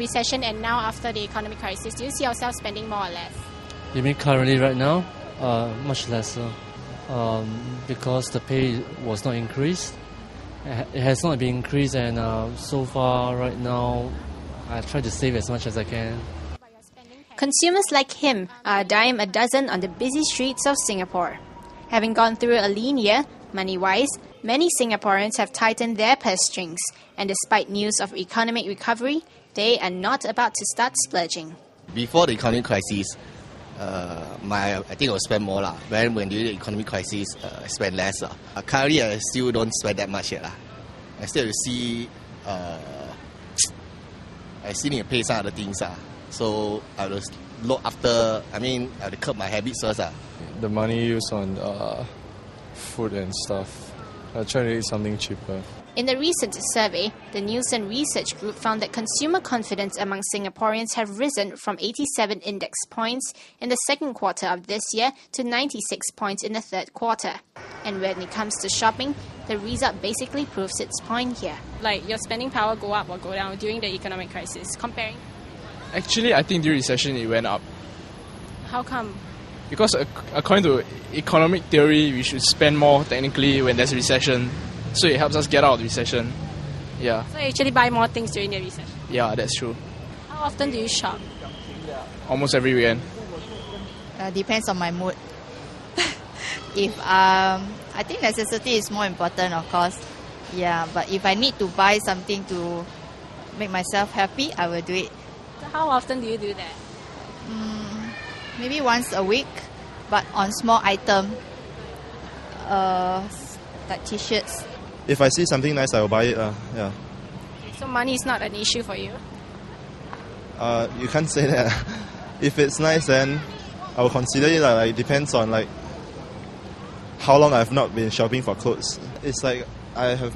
recession and now after the economic crisis, do you see yourself spending more or less? You mean currently right now? Much lesser. Because the pay was not increased. It has not been increased, and so far right now I try to save as much as I can. Consumers like him are a dime a dozen on the busy streets of Singapore. Having gone through a lean year, money-wise, many Singaporeans have tightened their purse strings, and despite news of economic recovery, they are not about to start splurging. Before the economic crisis, I think I will spend more lah. When during the economic crisis, I spend less. Currently, I still don't spend that much yet lah. I still see, I still need to pay some other things So I will look after. I have to curb my habits first The money used on food and stuff. I try to eat something cheaper. In the recent survey, the Nielsen Research Group found that consumer confidence among Singaporeans have risen from 87 index points in the second quarter of this year to 96 points in the third quarter. And when it comes to shopping, the result basically proves its point here. Like your spending power go up or go down during the economic crisis, comparing? Actually, I think during recession it went up. How come? Because according to economic theory, we should spend more technically when there's a recession. So it helps us get out of the recession. Yeah. So you actually buy more things during the recession? Yeah, that's true. How often do you shop? Almost every weekend. Depends on my mood. If I think necessity is more important, of course. Yeah, but if I need to buy something to make myself happy, I will do it. So how often do you do that? Maybe once a week, but on small item, like t-shirts. If I see something nice, I will buy it. Yeah. So money is not an issue for you? You can't say that. If it's nice, then I will consider it. Like depends on how long I've not been shopping for clothes. It's like I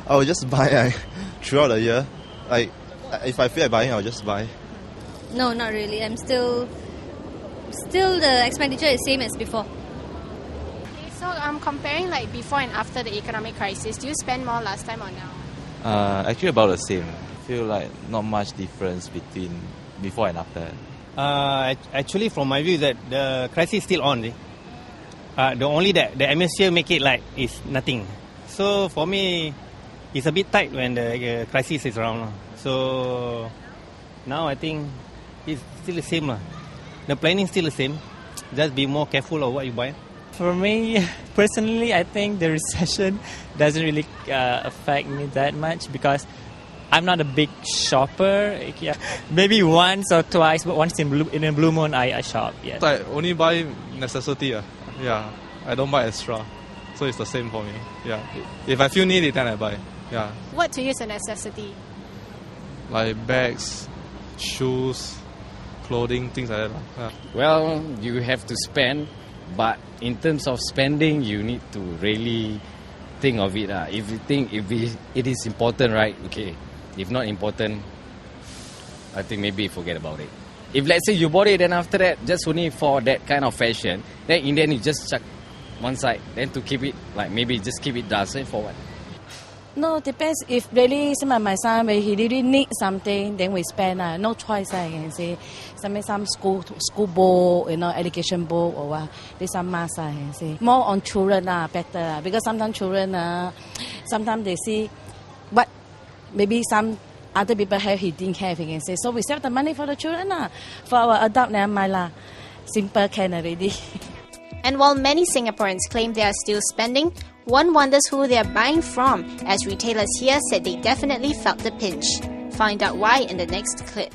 will just buy throughout the year. Like if I feel like buying, I'll just buy. No, not really. I'm still the expenditure is same as before. So I'm comparing like before and after the economic crisis. Do you spend more last time or now? Actually about the same. I feel like not much difference between before and after. Actually, from my view, that the crisis is still on. The only that the atmosphere make it like is nothing. So for me, it's a bit tight when the crisis is around. So now I think it's still the same. The planning is still the same. Just be more careful of what you buy. For me, personally, I think the recession doesn't really affect me that much because I'm not a big shopper. Yeah. Maybe once or twice, but once in a blue moon, I shop. Yeah. I only buy necessity. Yeah, I don't buy extra. So it's the same for me. Yeah. If I feel need it, then I buy. Yeah. What to you is a necessity? Like bags, shoes, clothing, things like that. Yeah. Well, you have to spend, but in terms of spending, you need to really think of it. If you think it is important, right? Okay. If not important, I think maybe forget about it. If let's say you bought it, then after that, just only for that kind of fashion, then in the end you just chuck one side. Then to keep it, like maybe just keep it dust for what? No, depends. If really my son, he really need something, then we spend. No choice, I can say. Some school book, education book or what. There's some mass, I can say. More on children, better. Because sometimes children, sometimes they see what maybe some other people have, he didn't have, he can say. So we save the money for the children, for our adult, simple can already. And while many Singaporeans claim they are still spending, one wonders who they are buying from, as retailers here said they definitely felt the pinch. Find out why in the next clip.